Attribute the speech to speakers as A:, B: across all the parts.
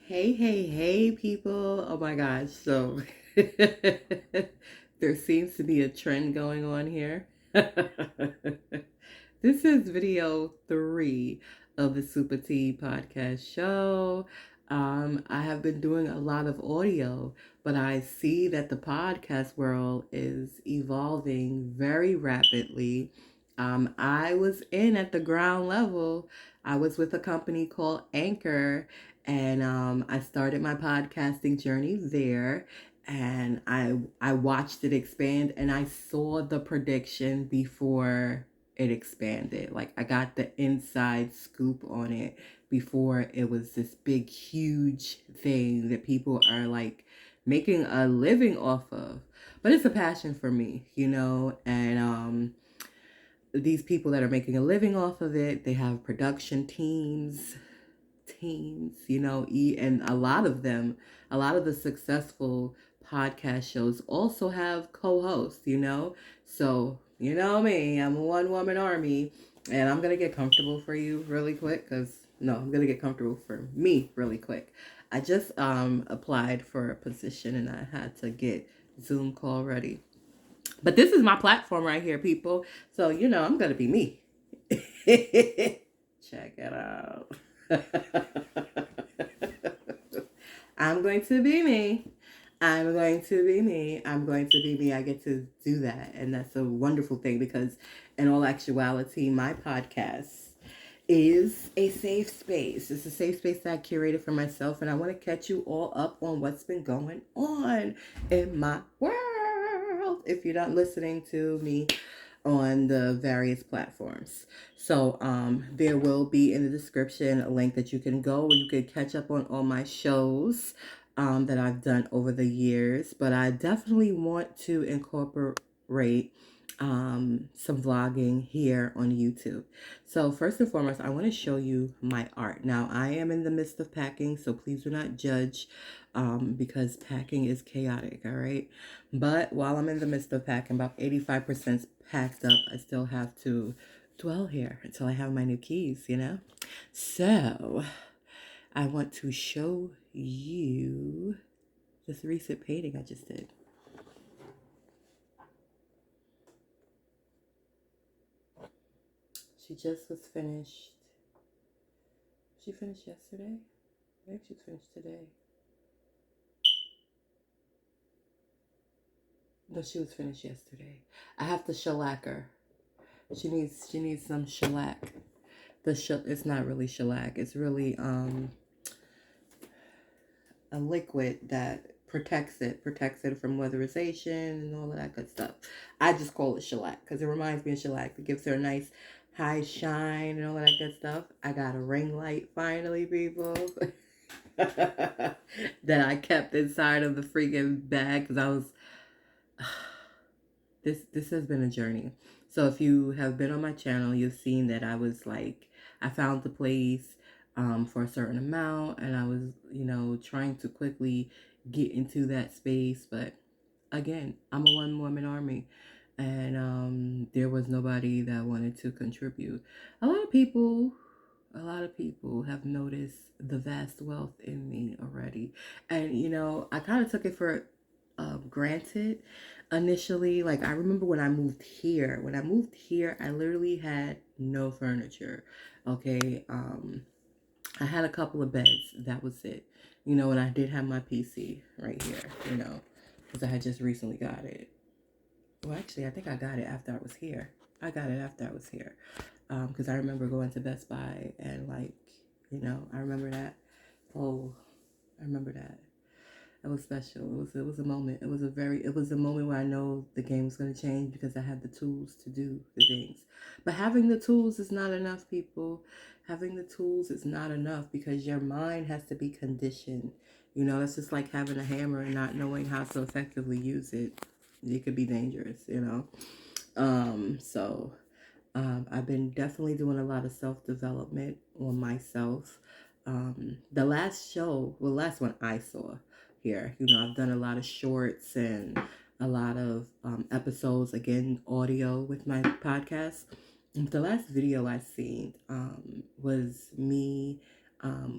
A: Hey, hey, hey, people. Oh my gosh. So there seems to be a trend going on here. This is video 3 of the SupaTea podcast show. I have been doing a lot of audio, but I see that the podcast world is evolving very rapidly. I was in at the ground level. I was with a company called Anchor, and I started my podcasting journey there, and I watched it expand, and I saw the prediction before it expanded. Like, I got the inside scoop on it before it was this big huge thing that people are like making a living off of. But it's a passion for me, and these people that are making a living off of it, they have production teams, and a lot of them, a lot of the successful podcast shows also have co-hosts, So, me, I'm a one-woman army, and I'm going to get comfortable for you really quick I'm going to get comfortable for me really quick. I just applied for a position and I had to get Zoom call ready. But this is my platform right here, people. So, I'm going to be me. Check it out. I'm going to be me. I'm going to be me. I'm going to be me. I get to do that. And that's a wonderful thing because, in all actuality, my podcast is a safe space. It's a safe space that I curated for myself. And I want to catch you all up on what's been going on in my world if you're not listening to me on the various platforms. So there will be in the description a link that you can go where you can catch up on all my shows that I've done over the years. But I definitely want to incorporate some vlogging here on YouTube. So first and foremost, I want to show you my art. Now, I am in the midst of packing, so please do not judge because packing is chaotic, all right? But while I'm in the midst of packing, about 85% packed up, I still have to dwell here until I have my new keys, So I want to show you this recent painting I just did. She just was finished. She finished yesterday? I think she's finished today. No, she was finished yesterday. I have to shellac her. She needs some shellac. It's not really shellac. It's really a liquid that protects it from weatherization and all of that good stuff. I just call it shellac because it reminds me of shellac. It gives her a nice high shine and all of that good stuff. I got a ring light finally, people. That I kept inside of the freaking bag because I was this has been a journey. So if you have been on my channel, you've seen that I was like, I found the place for a certain amount, and I was, trying to quickly get into that space. But again, I'm a one-woman army, and there was nobody that wanted to contribute. A lot of people have noticed the vast wealth in me already, and I kind of took it for granted initially. Like, I remember when I moved here. I literally had no furniture. Okay, I had a couple of beds. That was it. And I did have my PC right here. Because I had just recently got it. Well, actually, I think I got it after I was here. Because I remember going to Best Buy and I remember that. Oh, I remember that. It was special. It was a moment. It was a moment where I know the game was going to change because I had the tools to do the things. But having the tools is not enough, people. Having the tools is not enough because your mind has to be conditioned. It's just like having a hammer and not knowing how to effectively use it. It could be dangerous, So I've been definitely doing a lot of self-development on myself. The last one I saw here, I've done a lot of shorts and a lot of episodes, again, audio with my podcast. The last video I seen was me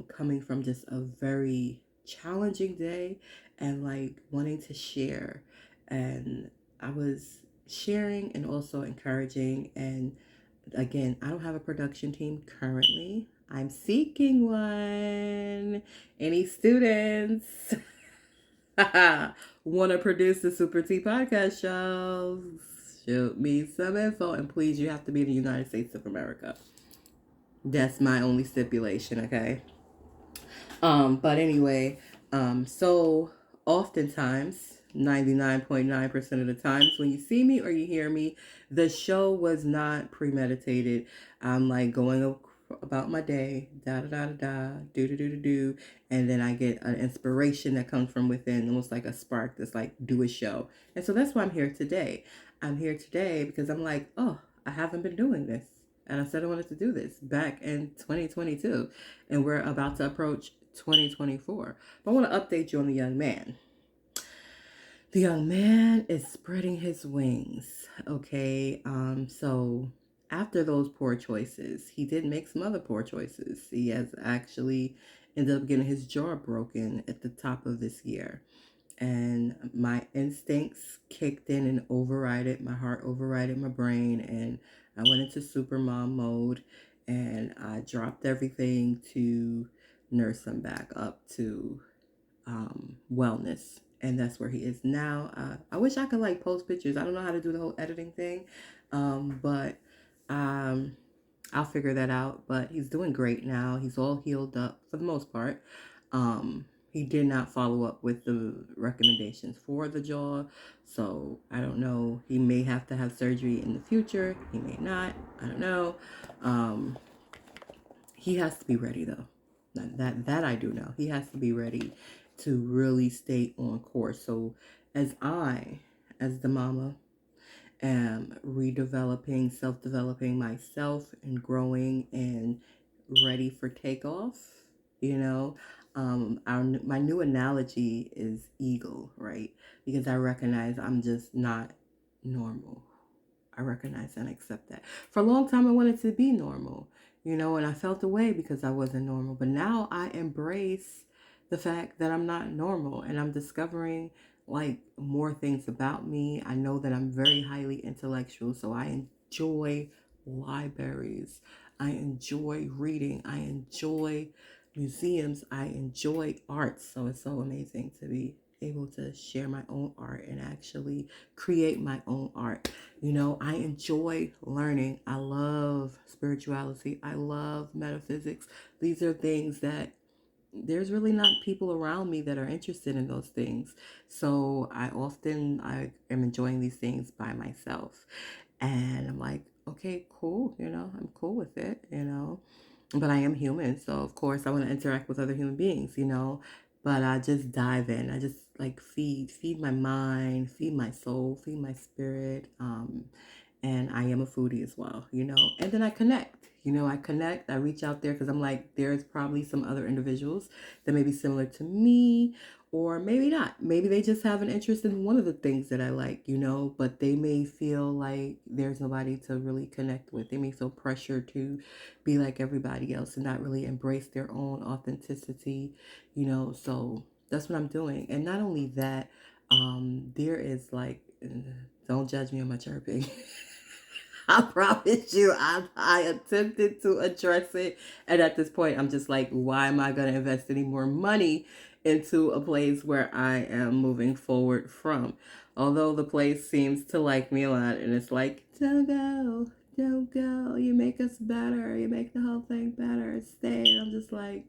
A: coming from just a very challenging day and like wanting to share. And I was sharing and also encouraging. And again, I don't have a production team currently. I'm seeking one. Any students want to produce the SupaTea podcast show? Shoot me some info. And please, you have to be in the United States of America. That's my only stipulation, okay? But anyway, so oftentimes, 99.9% of the times when you see me or you hear me, the show was not premeditated. I'm like going about my day, da da da da da, do do do do do, and then I get an inspiration that comes from within, almost like a spark that's like, do a show. And so that's why I'm here today. I'm here today because I'm like, oh, I haven't been doing this. And I said I wanted to do this back in 2022. And we're about to approach 2024. But I want to update you on the young man. The young man is spreading his wings. Okay. So after those poor choices, he did make some other poor choices. He has actually ended up getting his jaw broken at the top of this year. And my instincts kicked in and overrided. My heart overrided my brain. And I went into super mom mode. And I dropped everything to nurse him back up to wellness. And that's where he is now. I wish I could like post pictures. I don't know how to do the whole editing thing. But I'll figure that out. But he's doing great now. He's all healed up for the most part. He did not follow up with the recommendations for the jaw. So I don't know. He may have to have surgery in the future. He may not. I don't know. He has to be ready though. That I do know. He has to be ready to really stay on course. So as the mama, am redeveloping, self-developing myself and growing and ready for takeoff, you know, my new analogy is eagle, right? Because I recognize I'm just not normal. I recognize and accept that. For a long time, I wanted to be normal, you know, and I felt away because I wasn't normal. But now I embrace the fact that I'm not normal and I'm discovering like more things about me. I know that I'm very highly intellectual, so I enjoy libraries. I enjoy reading. I enjoy museums. I enjoy art. So it's so amazing to be able to share my own art and actually create my own art. You know, I enjoy learning. I love spirituality. I love metaphysics. These are things that there's really not people around me that are interested in those things. So I am enjoying these things by myself. And I'm like, okay, cool, you know, I'm cool with it, you know. But I am human, so of course I want to interact with other human beings, you know. But I just dive in. I just like feed my mind, feed my soul, feed my spirit. And I am a foodie as well, you know. And then I connect. You know, I reach out there because I'm like, there's probably some other individuals that may be similar to me, or maybe not. Maybe they just have an interest in one of the things that I like, you know, but they may feel like there's nobody to really connect with. They may feel pressure to be like everybody else and not really embrace their own authenticity, you know. So that's what I'm doing. And not only that, there is like, don't judge me on my chirping. I promise you, I attempted to address it. And at this point, I'm just like, why am I going to invest any more money into a place where I am moving forward from? Although the place seems to like me a lot. And it's like, don't go, don't go. You make us better. You make the whole thing better. Stay. And I'm just like,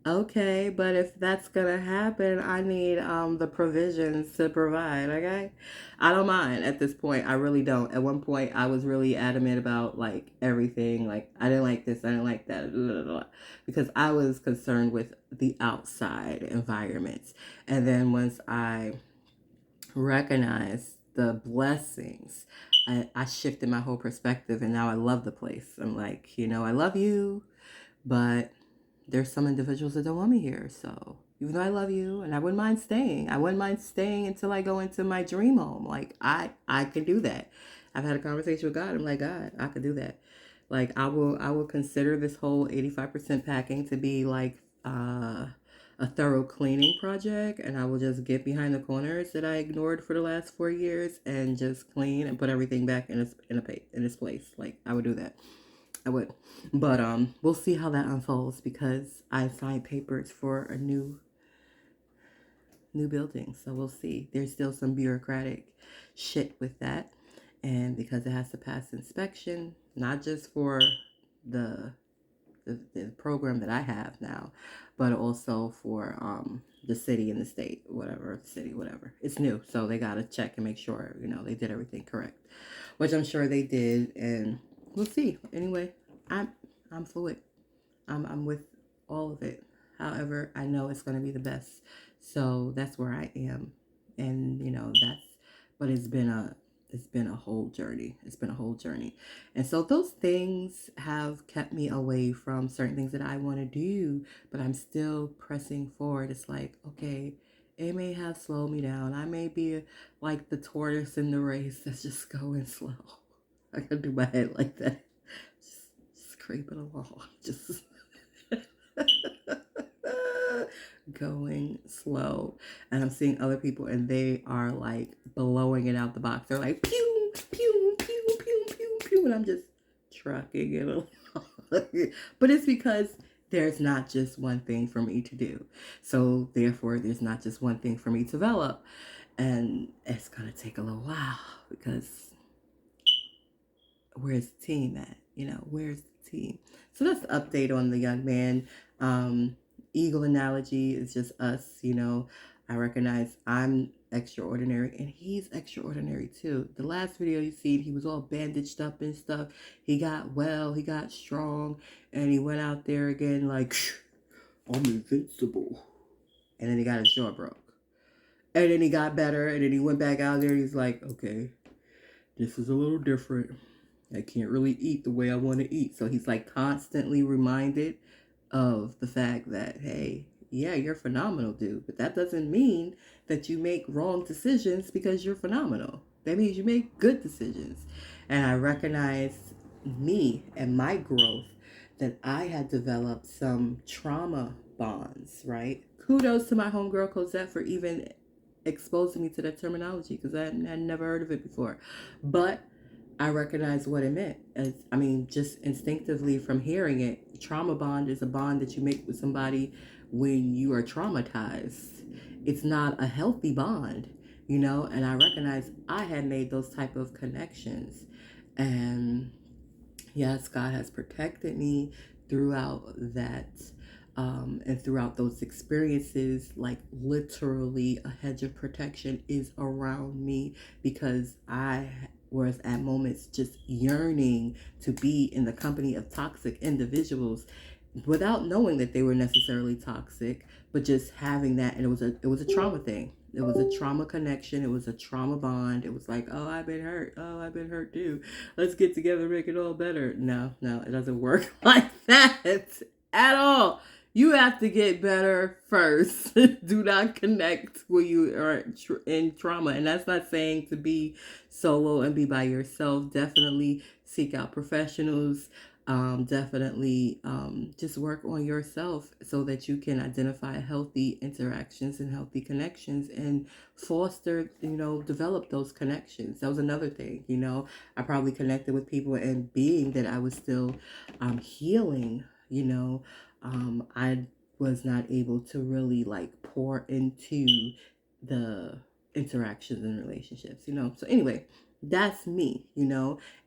A: okay, but if that's gonna happen, I need the provisions to provide, okay? I don't mind at this point. I really don't. At one point I was really adamant about like everything. Like I didn't like this, I didn't like that, blah, blah, blah, because I was concerned with the outside environments. And then once I recognized the blessings, I shifted my whole perspective and now I love the place. I'm like, you know, I love you, but there's some individuals that don't want me here. So even though I love you and I wouldn't mind staying, until I go into my dream home. Like I could do that. I've had a conversation with God. I'm like, God, I could do that. Like I will consider this whole 85% packing to be like a thorough cleaning project, and I will just get behind the corners that I ignored for the last 4 years and just clean and put everything back in its place. Like I would do that. I would. But we'll see how that unfolds because I signed papers for a new building. So we'll see. There's still some bureaucratic shit with that. And because it has to pass inspection, not just for the the program that I have now, but also for the city and the state, whatever, the city, whatever. It's new, so they gotta check and make sure they did everything correct, which I'm sure they did, and we'll see. Anyway, I'm fluid. I'm with all of it. However, I know it's gonna be the best, so that's where I am, and that's. But it's been a whole journey. It's been a whole journey. And so those things have kept me away from certain things that I want to do, but I'm still pressing forward. It's like, okay, it may have slowed me down. I may be like the tortoise in the race that's just going slow. I gotta do my head like that. Just creeping along. Just going slow. And I'm seeing other people and they are like blowing it out the box. They're like pew, pew, pew, pew, pew, pew. And I'm just trucking it along. But it's because there's not just one thing for me to do. So therefore there's not just one thing for me to develop. And it's gonna take a little while because where's the team at? Where's the team? So that's the update on the young man. Eagle analogy is just us. I recognize I'm extraordinary and he's extraordinary too. The last video you seen, he was all bandaged up and stuff. He got well, he got strong, and he went out there again like, I'm invincible. And then he got his jaw broke. And then he got better, and then he went back out there and he's like, okay, this is a little different. I can't really eat the way I want to eat. So he's like constantly reminded of the fact that, hey, yeah, you're phenomenal, dude. But that doesn't mean that you make wrong decisions because you're phenomenal. That means you make good decisions. And I recognize me and my growth that I had developed some trauma bonds, right? Kudos to my homegirl Cosette for even exposing me to that terminology because I had never heard of it before. But I recognized what it meant. Just instinctively from hearing it, trauma bond is a bond that you make with somebody when you are traumatized. It's not a healthy bond, and I recognized I had made those type of connections. And yes, God has protected me throughout that. And throughout those experiences, like literally a hedge of protection is around me because I was at moments just yearning to be in the company of toxic individuals without knowing that they were necessarily toxic, but just having that. And it was a trauma thing. It was a trauma connection. It was a trauma bond. It was like, oh, I've been hurt. Oh, I've been hurt too. Let's get together and make it all better. No, it doesn't work like that at all. You have to get better first. Do not connect when you are in trauma. And that's not saying to be solo and be by yourself. Definitely seek out professionals. Definitely just work on yourself so that you can identify healthy interactions and healthy connections and foster, develop those connections. That was another thing, I probably connected with people and being that I was still healing, I was not able to really like pour into the interactions and relationships, So anyway, that's me,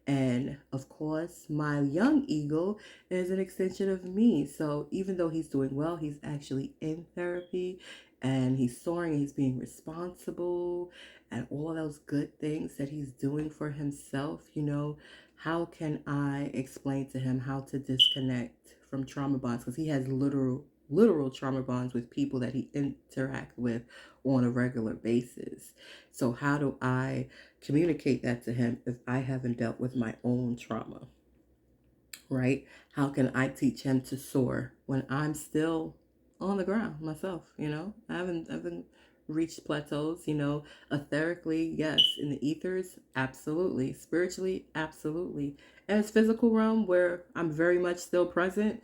A: and of course, my young eagle is an extension of me. So even though he's doing well, he's actually in therapy and he's soaring, he's being responsible and all those good things that he's doing for himself, how can I explain to him how to disconnect from trauma bonds? Because he has literal trauma bonds with people that he interacts with on a regular basis. So how do I communicate that to him if I haven't dealt with my own trauma? Right? How can I teach him to soar when I'm still on the ground myself? I haven't reached plateaus, etherically, yes. In the ethers, absolutely. Spiritually, absolutely. And it's physical realm where I'm very much still present,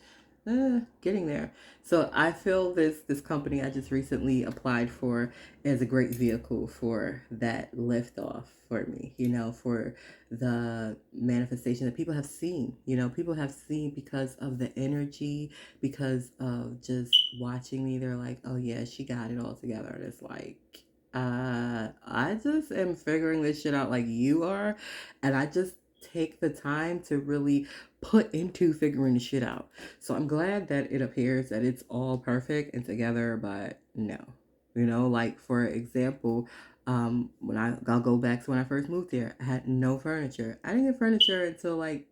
A: getting there. So I feel this company I just recently applied for is a great vehicle for that liftoff for me, for the manifestation that people have seen. People have seen because of the energy, because of just watching me. They're like, oh yeah, she got it all together. And it's like, I just am figuring this shit out like you are. And I just take the time to really put into figuring the shit out. So I'm glad that it appears that it's all perfect and together, but no. Like for example, when I'll go back to when I first moved here, I had no furniture. I didn't get furniture until like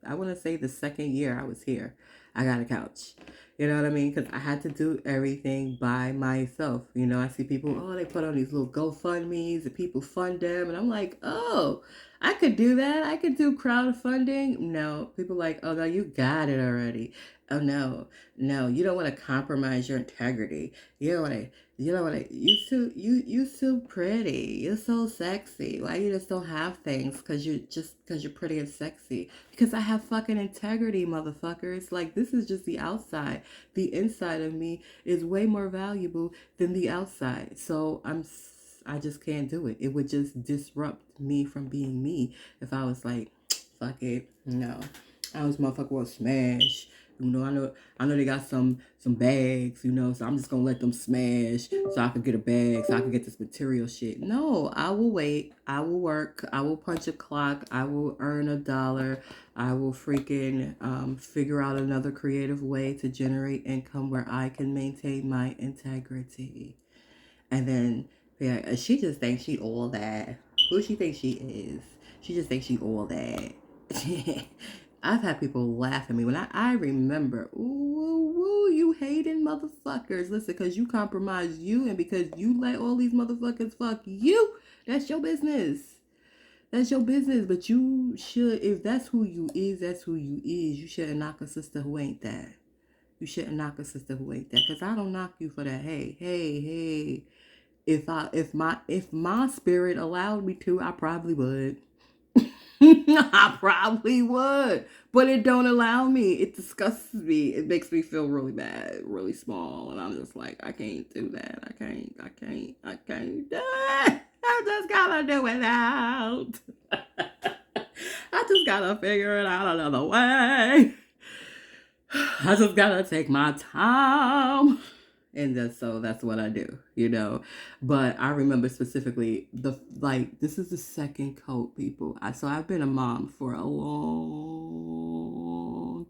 A: I want to say the second year I was here. I got a couch. You know what I mean? Because I had to do everything by myself. I see people, oh, they put on these little GoFundMes and people fund them. And I'm like, oh, I could do that. I could do crowdfunding. No, people like, oh, no, you got it already. Oh, no, you don't want to compromise your integrity. You so pretty. You're so sexy. Why you just don't have things? Because you're pretty and sexy. Because I have fucking integrity, motherfuckers. Like, this is just the outside. The inside of me is way more valuable than the outside. So I just can't do it. It would just disrupt me from being me if I was like, fuck it. No. I was motherfucker will smash. I know they got some bags, so I'm just gonna let them smash so I can get a bag, so I can get this material shit. No, I will wait. I will work. I will punch a clock. I will earn $1. I will freaking figure out another creative way to generate income where I can maintain my integrity. And then, yeah, she just thinks she all that. Who she thinks she is? She just thinks she all that. I've had people laugh at me when I remember, ooh, you hating motherfuckers. Listen, because you compromise you and because you let all these motherfuckers fuck you, that's your business. That's your business. But you should, if that's who you is, that's who you is. You shouldn't knock a sister who ain't that. You shouldn't knock a sister who ain't that. Because I don't knock you for that. Hey. If my spirit allowed me to, I probably would. I probably would, but it don't allow me. It disgusts me. It makes me feel really bad, really small, and I'm just like, I can't do that. I can't do it. I just gotta do it out. I just gotta figure it out another way. I just gotta take my time. And that's what I do, But I remember specifically this is the second coat, people. I've been a mom for a long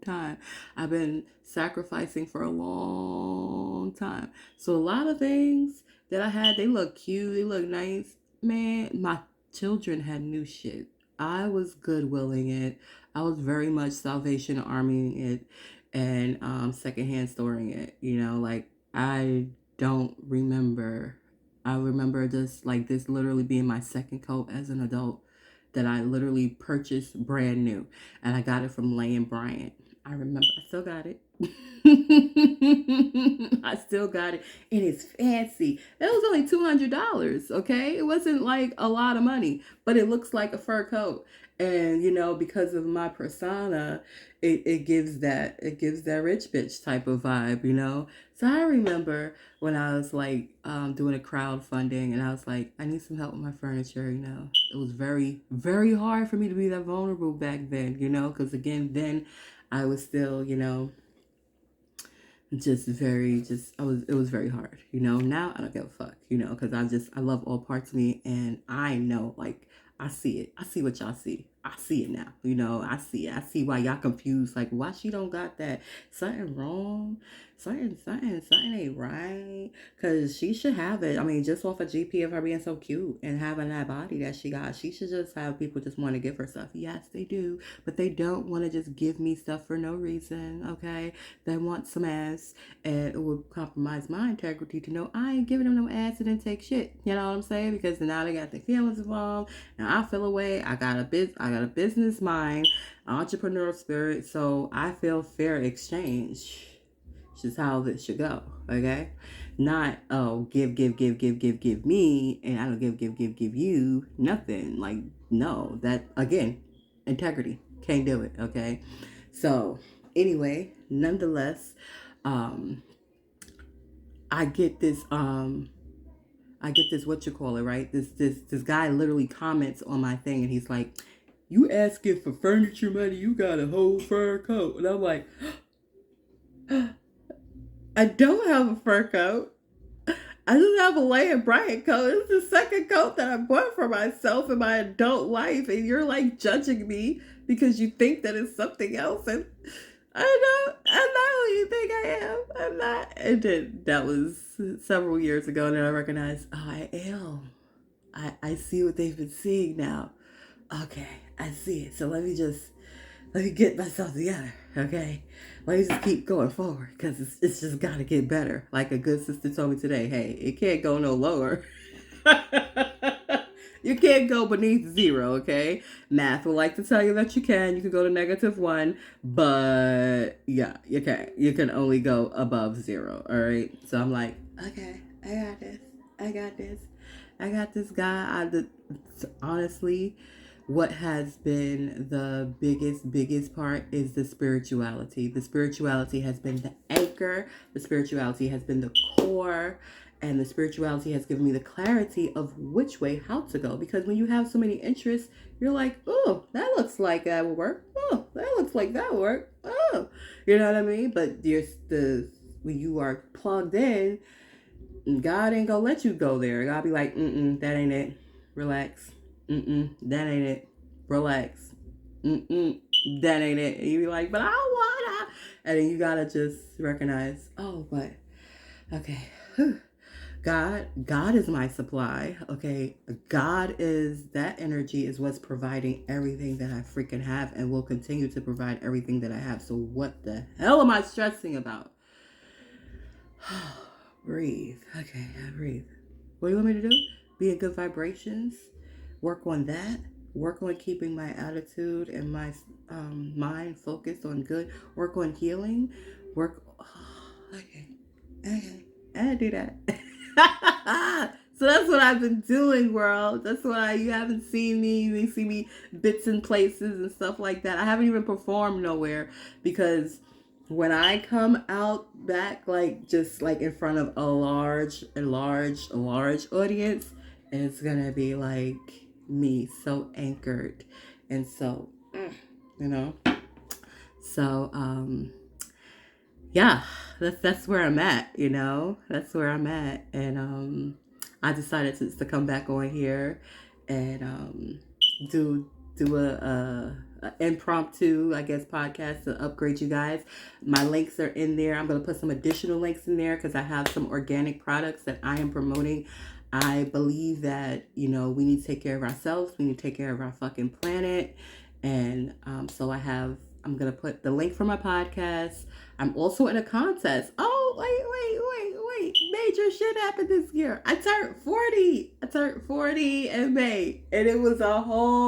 A: time. I've been sacrificing for a long time. So a lot of things that I had, they look cute, they look nice. Man, my children had new shit. I was goodwilling it. I was very much Salvation Armying it and secondhand storing it. Like I don't remember. I remember just like this literally being my second coat as an adult that I literally purchased brand new. And I got it from Lane Bryant. I remember. I still got it. I still got it. And it's fancy. It was only $200, okay? It wasn't like a lot of money, but it looks like a fur coat. And, because of my persona, it gives that rich bitch type of vibe. So I remember when I was like doing a crowdfunding and I was like, I need some help with my furniture, It was very, very hard for me to be that vulnerable back then, because again, then I was still, it was very hard, Now I don't give a fuck, because I love all parts of me and I know, like, I see it. I see what y'all see. I see it now. I see it. I see why y'all confused. Like, why she don't got that? Something wrong. Something ain't right. Because she should have it. I mean, just off a GP of her being so cute and having that body that she got, she should just have people just want to give her stuff. Yes, they do. But they don't want to just give me stuff for no reason, okay? They want some ass. And it would compromise my integrity to know I ain't giving them no ass and then take shit. You know what I'm saying? Because now they got their feelings involved. Now I feel away. I got a business mind, entrepreneurial spirit, so I feel fair exchange. which is how this should go. Okay, not give me, and I don't give you nothing. Like, no, that again, integrity, can't do it. Okay, so anyway, nonetheless, I get this what you call it, right? This guy literally comments on my thing, and he's like, "You asking for furniture money? You got a whole fur coat." And I'm like, I don't have a fur coat. I just have a Leia Bryant coat. It's the second coat that I bought for myself in my adult life, and you're like judging me because you think that it's something else, and I'm not who you think I am. I'm not. And then that was several years ago, and then I recognized, oh, I am. I see what they've been seeing now. Okay, I see it. So let me get myself together. Okay, let me just keep going forward, because it's just got to get better. Like a good sister told me today, hey, it can't go no lower. You can't go beneath zero, okay? Math will like to tell you that you can. You can go to -1, but yeah, you can't. You can only go above zero, all right? So I'm like, okay, I got this. I got this, guy. Honestly, what has been the biggest part is the spirituality. The spirituality has been the anchor. The spirituality has been the core. And the spirituality has given me the clarity of which way, how to go. Because when you have so many interests, you're like, oh, that looks like that would work. Oh, that looks like that would work. Oh, you know what I mean? But when you are plugged in, God ain't gonna let you go there. God be like, that ain't it. Relax. That ain't it. Relax. That ain't it. And you be like, but I wanna. And then you gotta just recognize, oh, but okay. God is my supply, okay? God is, that energy is what's providing everything that I freaking have, and will continue to provide everything that I have. So what the hell am I stressing about? Breathe. Okay, I breathe. What do you want me to do? Be in good vibrations? Work on that? Work on keeping my attitude and my mind focused on good? Work on healing? Okay. I do that. So that's what I've been doing, world. That's why you haven't seen me. You may see me bits and places and stuff like that. I haven't even performed nowhere, because when I come out back, like just like in front of a large audience, it's gonna be like me, so anchored and so, you know. So yeah, that's where I'm at, you know. That's where I'm at, and I decided to come back on here and do a impromptu, I guess, podcast to upgrade you guys. My links are in there. I'm gonna put some additional links in there because I have some organic products that I am promoting. I believe that, you know, we need to take care of ourselves. We need to take care of our fucking planet, and so I'm going to put the link for my podcast. I'm also in a contest. Oh, wait. Major shit happened this year. I turned 40 in May. And it was a whole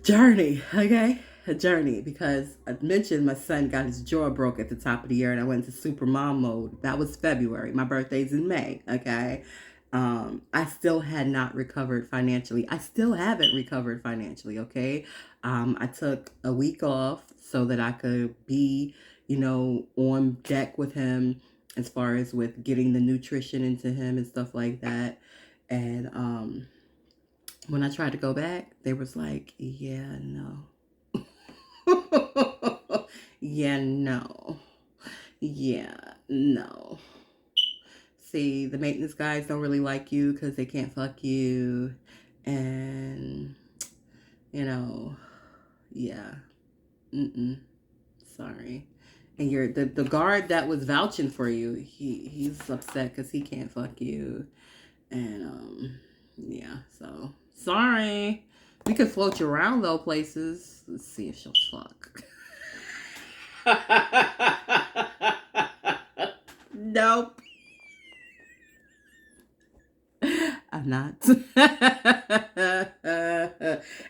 A: journey, okay? A journey, because I mentioned my son got his jaw broke at the top of the year and I went into super mom mode. That was February. My birthday's in May, okay? I still had not recovered financially. I still haven't recovered financially, okay? I took a week off so that I could be, you know, on deck with him as far as with getting the nutrition into him and stuff like that. And when I tried to go back, they was like, yeah, no. Yeah, no. See, the maintenance guys don't really like you because they can't fuck you. And, you know, yeah. Sorry. And the guard that was vouching for you, he's upset because he can't fuck you. And, yeah, so, sorry. We could float you around, though, places. Let's see if she'll fuck. Nope. I'm not.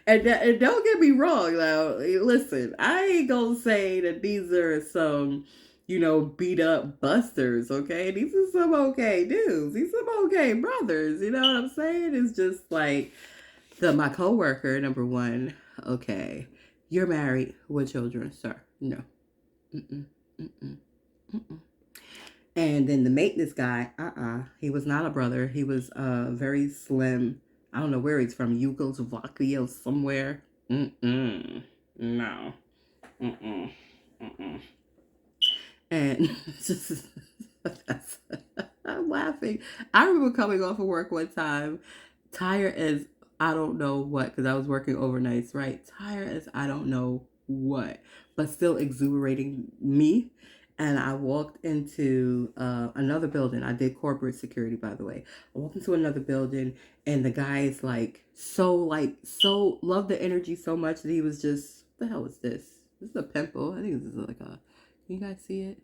A: And don't get me wrong now. Listen, I ain't gonna say that these are some, beat up busters, okay? These are some okay dudes. These are some okay brothers. You know what I'm saying? It's just like my coworker, number one, okay. You're married with children, sir. No. Mm-mm. Mm-mm. Mm-mm. And then the maintenance guy, he was not a brother. He was very slim. I don't know where he's from, Yugoslavia somewhere. Mm-mm. No. Mm-mm. Mm-mm. And just, I'm laughing. I remember coming off of work one time, tired as I don't know what, because I was working overnights, right? Tired as I don't know what, but still exuberating me. And I walked into another building. I did corporate security, by the way. I walked into another building, and the guy is so loved the energy so much that he was just, what the hell is this? This is a pimple. I think this is like a, can you guys see it?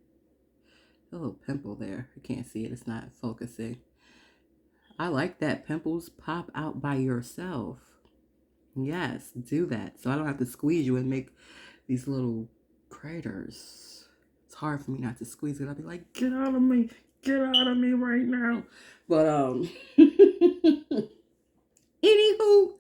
A: A little pimple there. I can't see it. It's not focusing. I like that. Pimples pop out by yourself. Yes, do that. So I don't have to squeeze you and make these little craters. It's hard for me not to squeeze it. I'll be like, get out of me. Get out of me right now. But anywho,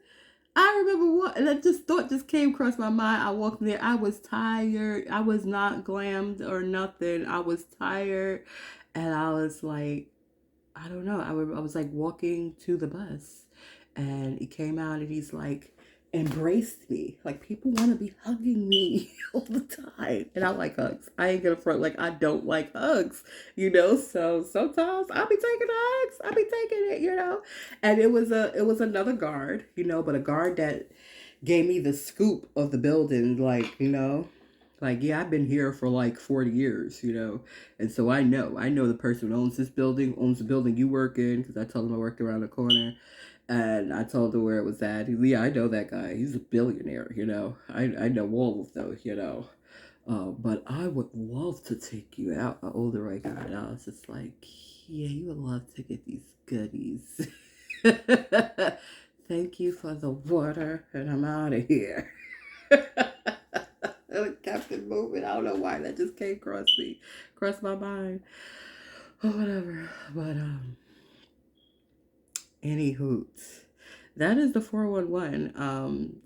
A: I remember what, and thought just came across my mind. I walked in there. I was tired. I was not glammed or nothing. I was tired. And I was like, I don't know. I was like walking to the bus, and he came out and he's like, embraced me. Like, people want to be hugging me all the time. And I like hugs. I ain't gonna front like I don't like hugs, So sometimes I'll be taking hugs. I'll be taking it, And it was another guard, but a guard that gave me the scoop of the building, like, yeah, I've been here for like 40 years, and so I know the person who owns this building, owns the building you work in, because I told him I worked around the corner, and I told him where it was at. Yeah, I know that guy. He's a billionaire, I know all of those, but I would love to take you out. An older white guy, and I was just like, yeah, you would love to get these goodies. Thank you for the water, and I'm out of here. It kept it moving. I don't know why that just came across my mind, or whatever. But any hoots. That is the 411.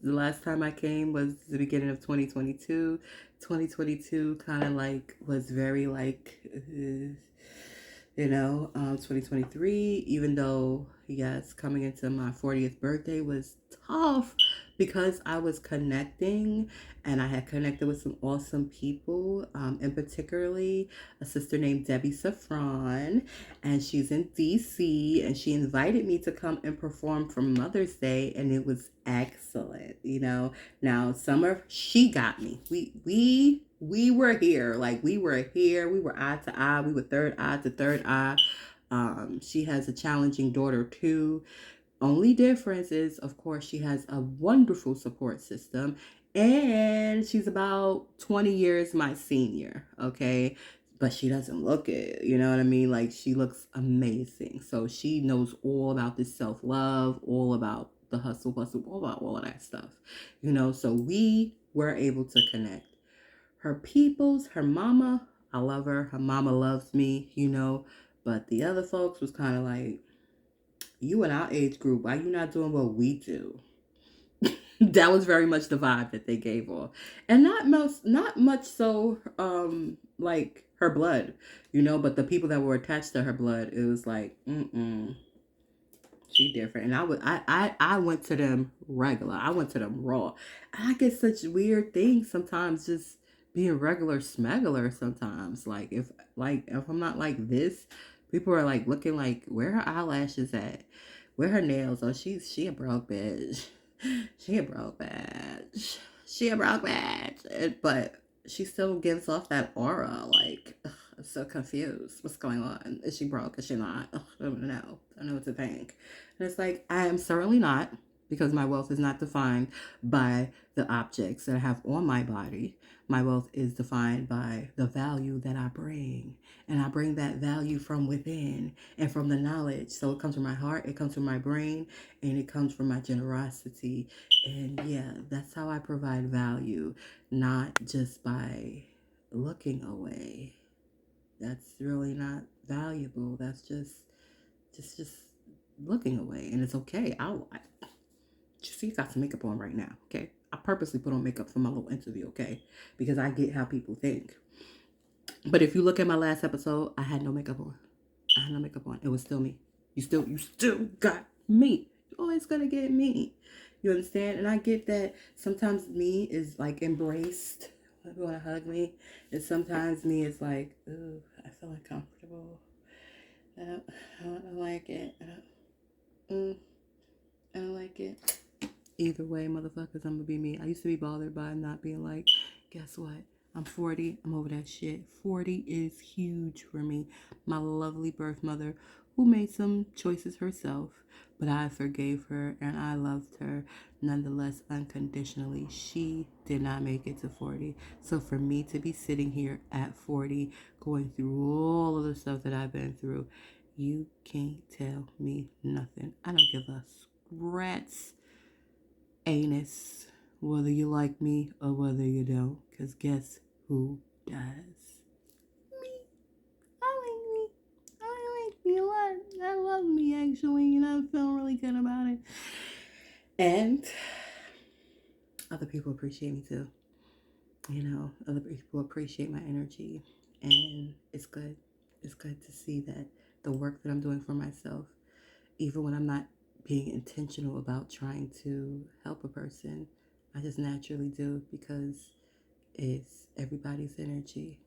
A: The last time I came was the beginning of 2022. 2022 kind of like was very 2023, even though, yes, coming into my 40th birthday was tough because I was connecting, and I had connected with some awesome people, and particularly a sister named Debbie Safran, and she's in DC, and she invited me to come and perform for Mother's Day, and it was excellent. Now she got me. We were here. We were here. We were eye to eye. We were third eye to third eye. She has a challenging daughter too. Only difference is, of course, she has a wonderful support system, and she's about 20 years my senior, okay? But she doesn't look it, you know what I mean? She looks amazing. So she knows all about this self-love, all about the hustle, bustle, all about all of that stuff, So we were able to connect. Her peoples, her mama, I love her. Her mama loves me, But the other folks was kind of like, you in our age group, why you not doing what we do? That was very much the vibe that they gave off. And not much so like her blood, but the people that were attached to her blood, it was like, she different. And I went to them regular. I went to them raw. And I get such weird things sometimes, just being regular smuggler sometimes. If I'm not like this, people are looking where her eyelashes at? Where her nails? Oh, she a broke bitch. She a broke bitch. She a broke bitch. But she still gives off that aura. I'm so confused. What's going on? Is she broke? Is she not? I don't know. I don't know what to think. And it's I am certainly not, because my wealth is not defined by the objects that I have on my body. My wealth is defined by the value that I bring. And I bring that value from within and from the knowledge. So it comes from my heart, it comes from my brain, and it comes from my generosity. And yeah, that's how I provide value, not just by looking away. That's really not valuable. That's just looking away, and it's okay. You see, got some makeup on right now, okay? I purposely put on makeup for my little interview, okay? Because I get how people think. But if you look at my last episode, I had no makeup on. I had no makeup on. It was still me. You still got me. You're always gonna get me. You understand? And I get that sometimes me is like embraced. People want to hug me. And sometimes me is like, ooh, I feel uncomfortable. I don't like it. I don't like it. Either way, motherfuckers, I'm gonna be me. I used to be bothered by not being like, guess what? I'm 40. I'm over that shit. 40 is huge for me. My lovely birth mother, who made some choices herself, but I forgave her and I loved her nonetheless unconditionally. She did not make it to 40. So for me to be sitting here at 40, going through all of the stuff that I've been through, you can't tell me nothing. I don't give a rat's anus whether you like me or whether you don't, because guess who does? Me. I like me a lot. I love me, actually. You know, I'm feeling really good about it. And other people appreciate me too. You know, other people appreciate my energy, and it's good. It's good to see that the work that I'm doing for myself, even when I'm not being intentional about trying to help a person, I just naturally do, because it's everybody's energy.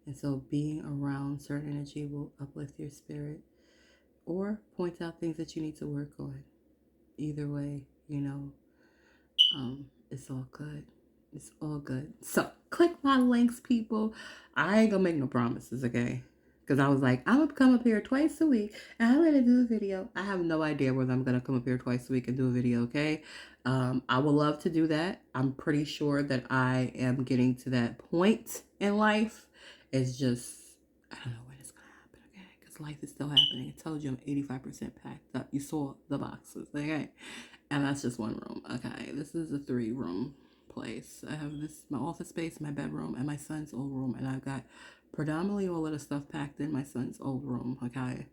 A: And so being around certain energy will uplift your spirit or point out things that you need to work on. Either way, you know, it's all good. It's all good. So click my links, people. I ain't gonna make no promises, okay? Because I was like, I'm gonna come up here twice a week and I'm gonna do a video. I have no idea whether I'm gonna come up here twice a week and do a video, okay? I would love to do that. I'm pretty sure that I am getting to that point in life. It's just, I don't know when it's gonna happen, okay? Because life is still happening. I told you I'm 85% packed up. You saw the boxes, okay? And that's just one room, okay? This is a 3-room place. I have this, my office space, my bedroom, and my son's old room, and I've got predominantly all of the stuff packed in my son's old room, okay?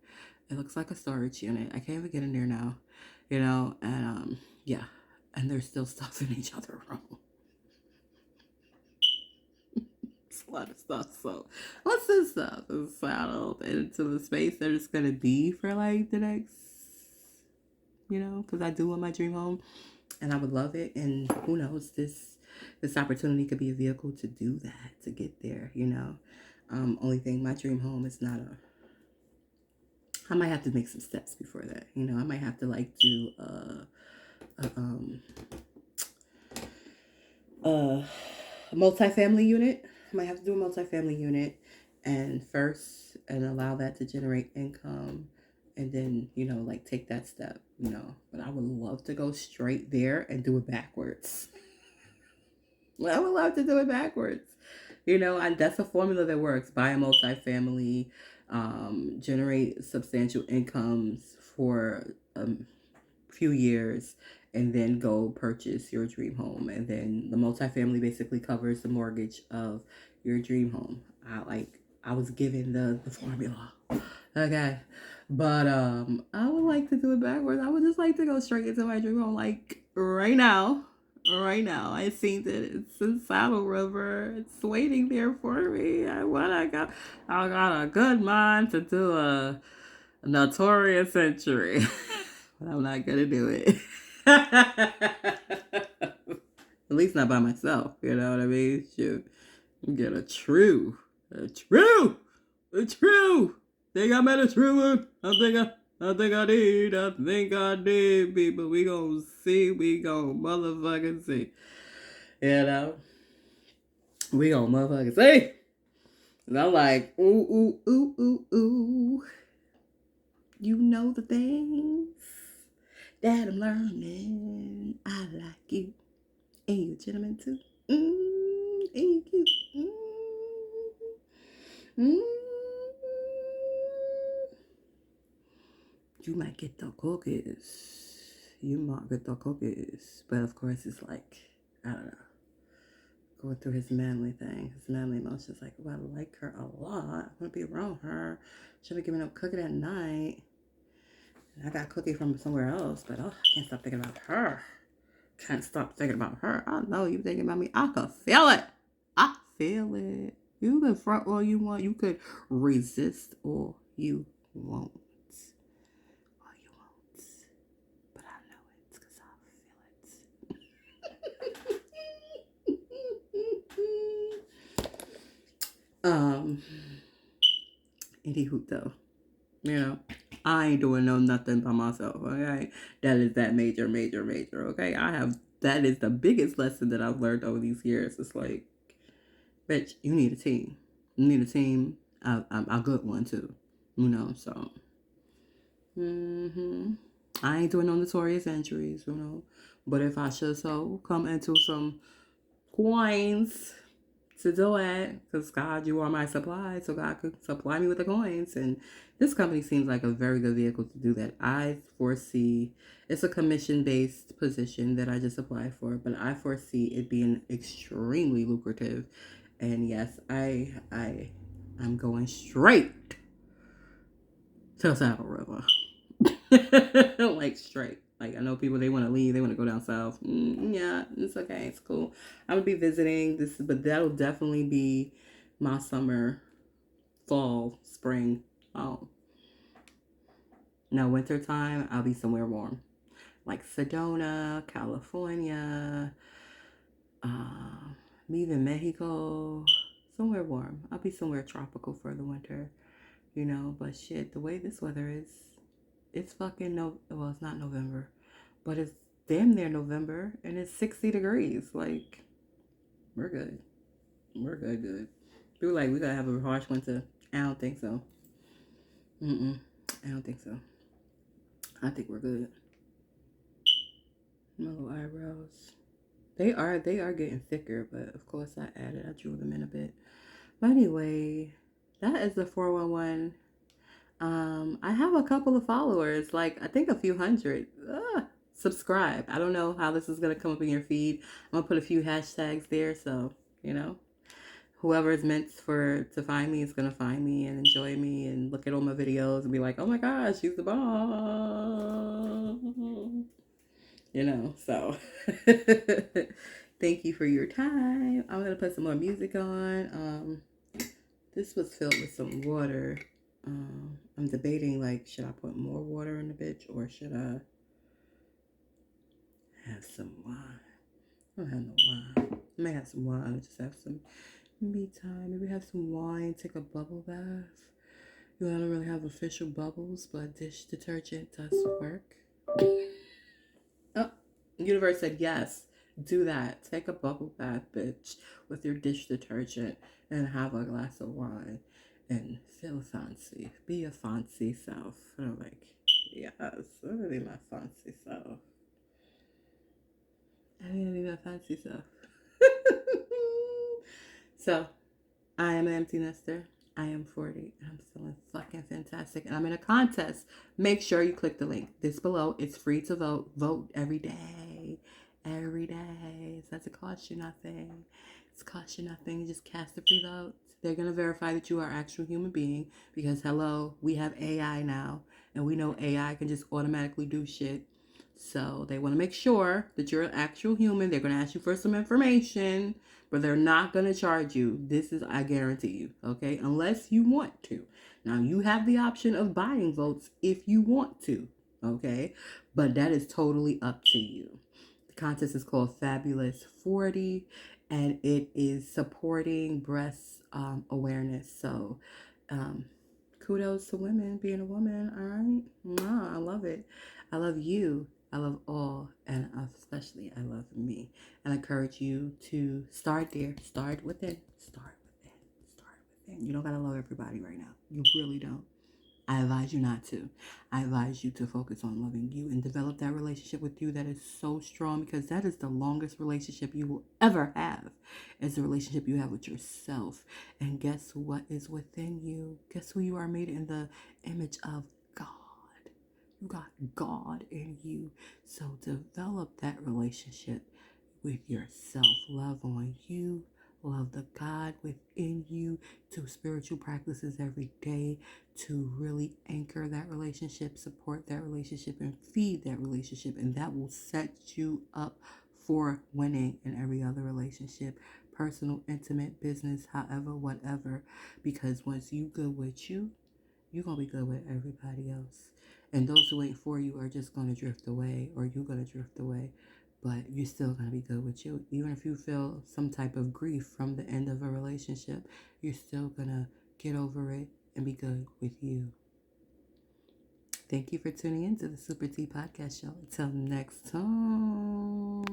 A: It looks like a storage unit. I can't even get in there now, you know, and yeah, and there's still stuff in each other room. It's a lot of stuff, so what's this stuff is saddled into the space that it's gonna be for like the next, you know, because I do want my dream home. And I would love it. And who knows, this opportunity could be a vehicle to do that, to get there, you know. Only thing, my dream home is not I might have to make some steps before that. You know, I might have to like do a multifamily unit. I might have to do a multifamily unit and allow that to generate income. And then, you know, like take that step, you know. But I would love to go straight there and do it backwards. I would love to do it backwards. You know, and that's a formula that works. Buy a multifamily, generate substantial incomes for a few years, and then go purchase your dream home. And then the multifamily basically covers the mortgage of your dream home. I was given the formula. Okay. But I would like to do it backwards. I would just like to go straight into my dream home, like right now. Right now, I seen that it's in Saddle River. It's waiting there for me. I got a good mind to do a Notorious Century, but I'm not gonna do it. At least not by myself. You know what I mean? Shoot, get a true. Think I met a true one. I think I did, people. We gonna see. We gonna motherfucking see. You know? We gonna motherfucking see. And I'm like, ooh. You know the things. that I'm learning. I like you. And you gentlemen too. And you cute. Mm. You might get the cookies. You might get the cookies. But of course, it's like, I don't know. Going through his manly thing. His manly emotions. Like, well, I like her a lot. I want to be around her. Should have given up cookie that night. I got a cookie from somewhere else. But, oh, I can't stop thinking about her. Can't stop thinking about her. I know you thinking about me. I can feel it. I feel it. You can front all you want. You could resist all you want. All you want. But I know it because I feel it. Anywho though, you know, I ain't doing nothing by myself, okay? That is that major, okay? That is the biggest lesson that I've learned over these years. It's like, bitch, you need a team. You need a team, a good one too, so. I ain't doing no notorious entries, but if I should so come into some coins to do it, because God, you are my supply, so God could supply me with the coins. And this company seems like a very good vehicle to do that. I foresee it's a commission-based position that I just applied for, but I foresee it being extremely lucrative. And yes, I'm going straight to Saddle River. Like straight. Like, I know people, they want to leave, they want to go down south. Yeah, it's okay, it's cool. I would be visiting this, but that'll definitely be my summer, fall, spring. Now winter time, I'll be somewhere warm, like Sedona, California, even Mexico, somewhere warm. I'll be somewhere tropical for the winter, But shit, the way this weather is, it's fucking well, it's not November, but it's damn near November, and it's 60 degrees. Like, we're good. We're good. People like, we gotta have a harsh winter. I don't think so. I don't think so. I think we're good. My little eyebrows. They are getting thicker, but of course I drew them in a bit. But anyway, that is the 411. I have a couple of followers, like I think a few hundred. Subscribe. I don't know how this is gonna come up in your feed. I'm gonna put a few hashtags there, so whoever is meant to find me is gonna find me and enjoy me and look at all my videos and be like, oh my gosh, she's the bomb. So thank you for your time. I'm gonna put some more music on. This was filled with some water. I'm debating, like, should I put more water in the bitch or should I have some wine? I don't have no wine. I may have some wine. Just have some me time. Maybe have some wine. Take a bubble bath. I don't really have official bubbles, but dish detergent does work. Oh, universe said yes. Do that. Take a bubble bath, bitch, with your dish detergent and have a glass of wine and feel fancy. Be your fancy self. And I'm like, yes, I'm gonna be my fancy self. I'm gonna be my fancy self. So, I am an empty nester. I am 40. I'm feeling fucking fantastic. And I'm in a contest. Make sure you click the link. This below. It's free to vote. Vote every day. Every day. It doesn't cost you nothing. It's cost you nothing. You just cast a free vote. They're going to verify that you are an actual human being. Because, hello, we have AI now. And we know AI can just automatically do shit. So they want to make sure that you're an actual human. They're going to ask you for some information, but they're not going to charge you. This is, I guarantee you, okay? Unless you want to. Now, you have the option of buying votes if you want to, okay? But that is totally up to you. The contest is called Fabulous 40, and it is supporting breast awareness. So, kudos to women being a woman, all right? I love it. I love you. I love all, and especially I love me. And I encourage you to start there. Start within. Start within. Start within. You don't gotta love everybody right now. You really don't. I advise you not to. I advise you to focus on loving you and develop that relationship with you that is so strong, because that is the longest relationship you will ever have, is the relationship you have with yourself. And guess what is within you? Guess who you are? Made in the image of God. You got God in you. So develop that relationship with yourself. Love on you. Love the God within you. Do spiritual practices every day to really anchor that relationship, support that relationship, and feed that relationship. And that will set you up for winning in every other relationship, personal, intimate, business, however, whatever. Because once you good with you, you're going to be good with everybody else. And those who ain't for you are just going to drift away, or you're going to drift away. But you're still going to be good with you. Even if you feel some type of grief from the end of a relationship, you're still going to get over it and be good with you. Thank you for tuning in to the SupaTea podcast show. Until next time.